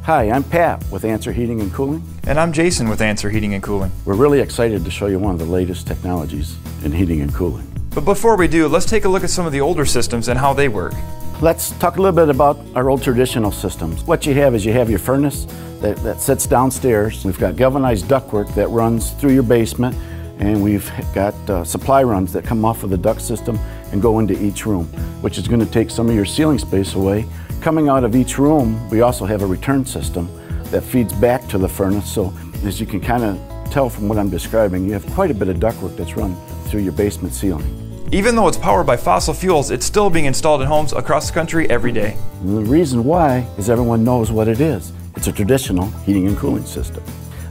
Hi, I'm Pat with Answer Heating and Cooling. And I'm Jason with Answer Heating and Cooling. We're really excited to show you one of the latest technologies in heating and cooling. But before we do, let's take a look at some of the older systems and how they work. Let's talk a little bit about our old traditional systems. What you have is you have your furnace that sits downstairs. We've got galvanized ductwork that runs through your basement, and we've got supply runs that come off of the duct system and go into each room, which is going to take some of your ceiling space away. Coming out of each room, we also have a return system that feeds back to the furnace. So as you can kind of tell from what I'm describing, you have quite a bit of ductwork that's run through your basement ceiling. Even though it's powered by fossil fuels, it's still being installed in homes across the country every day. And the reason why is everyone knows what it is. It's a traditional heating and cooling system.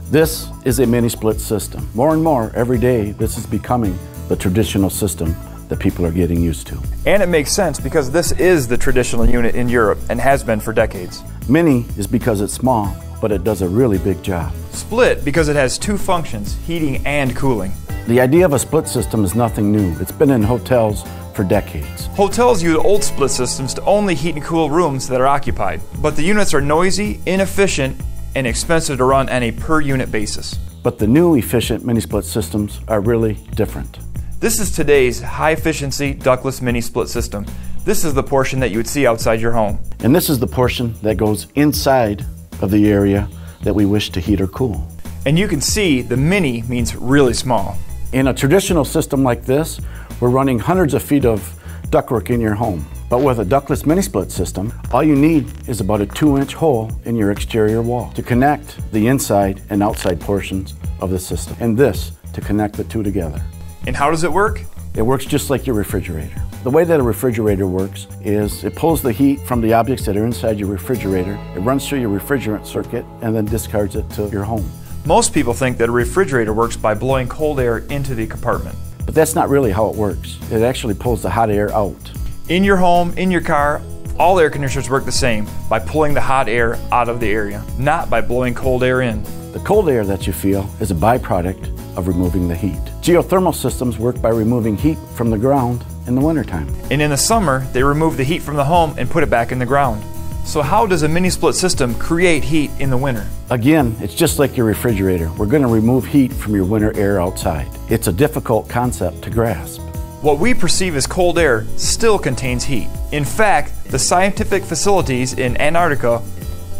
This is a mini split system. More and more every day, this is becoming the traditional system that people are getting used to. And it makes sense because this is the traditional unit in Europe and has been for decades. Mini is because it's small, but it does a really big job. Split because it has two functions, heating and cooling. The idea of a split system is nothing new. It's been in hotels for decades. Hotels use old split systems to only heat and cool rooms that are occupied, but the units are noisy, inefficient, and expensive to run on a per unit basis. But the new efficient mini split systems are really different. This is today's high efficiency ductless mini split system. This is the portion that you would see outside your home. And this is the portion that goes inside of the area that we wish to heat or cool. And you can see the mini means really small. In a traditional system like this, we're running hundreds of feet of ductwork in your home. But with a ductless mini split system, all you need is about a 2-inch hole in your exterior wall to connect the inside and outside portions of the system, and this to connect the two together. And how does it work? It works just like your refrigerator. The way that a refrigerator works is it pulls the heat from the objects that are inside your refrigerator, it runs through your refrigerant circuit, and then discards it to your home. Most people think that a refrigerator works by blowing cold air into the compartment. But that's not really how it works. It actually pulls the hot air out. In your home, in your car, all air conditioners work the same by pulling the hot air out of the area, not by blowing cold air in. The cold air that you feel is a byproduct of removing the heat. Geothermal systems work by removing heat from the ground in the wintertime. And in the summer, they remove the heat from the home and put it back in the ground. So how does a mini split system create heat in the winter? Again, it's just like your refrigerator. We're going to remove heat from your winter air outside. It's a difficult concept to grasp. What we perceive as cold air still contains heat. In fact, the scientific facilities in Antarctica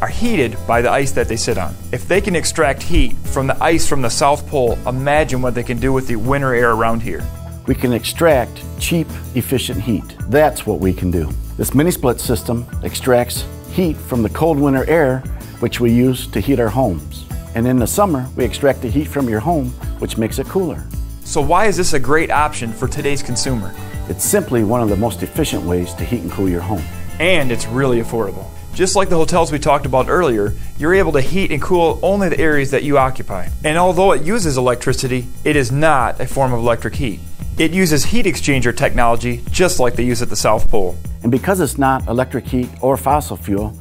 are heated by the ice that they sit on. If they can extract heat from the ice from the South Pole, imagine what they can do with the winter air around here. We can extract cheap, efficient heat. That's what we can do. This mini split system extracts heat from the cold winter air, which we use to heat our homes. And in the summer, we extract the heat from your home, which makes it cooler. So why is this a great option for today's consumer? It's simply one of the most efficient ways to heat and cool your home. And it's really affordable. Just like the hotels we talked about earlier, you're able to heat and cool only the areas that you occupy. And although it uses electricity, it is not a form of electric heat. It uses heat exchanger technology just like they use at the South Pole. And because it's not electric heat or fossil fuel,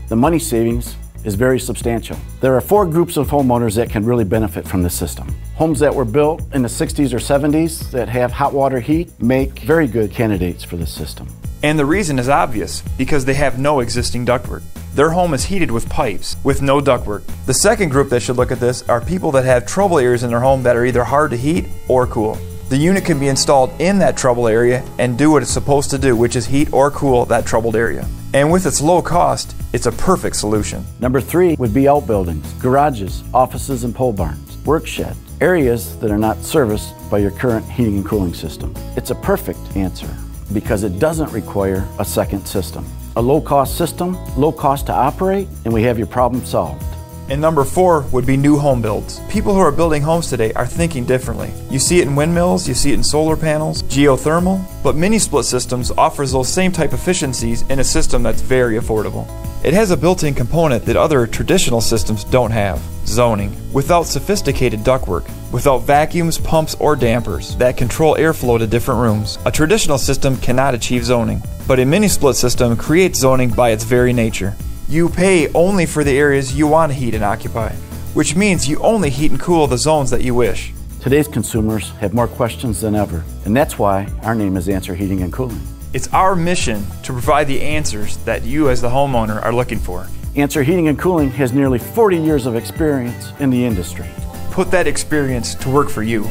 the money savings is very substantial. There are 4 groups of homeowners that can really benefit from this system. Homes that were built in the 60s or 70s that have hot water heat make very good candidates for this system. And the reason is obvious, because they have no existing ductwork. Their home is heated with pipes, with no ductwork. The second group that should look at this are people that have trouble areas in their home that are either hard to heat or cool. The unit can be installed in that trouble area and do what it's supposed to do, which is heat or cool that troubled area. And with its low cost, it's a perfect solution. Number 3 would be outbuildings, garages, offices and pole barns, work sheds, areas that are not serviced by your current heating and cooling system. It's a perfect answer because it doesn't require a second system. A low-cost system, low cost to operate, and we have your problem solved. And number 4 would be new home builds. People who are building homes today are thinking differently. You see it in windmills, you see it in solar panels, geothermal, but mini split systems offers those same type efficiencies in a system that's very affordable. It has a built-in component that other traditional systems don't have, zoning. Without sophisticated ductwork, without vacuums, pumps, or dampers that control airflow to different rooms, a traditional system cannot achieve zoning. But a mini split system creates zoning by its very nature. You pay only for the areas you want to heat and occupy, which means you only heat and cool the zones that you wish. Today's consumers have more questions than ever, and that's why our name is Answer Heating and Cooling. It's our mission to provide the answers that you as the homeowner are looking for. Answer Heating and Cooling has nearly 40 years of experience in the industry. Put that experience to work for you.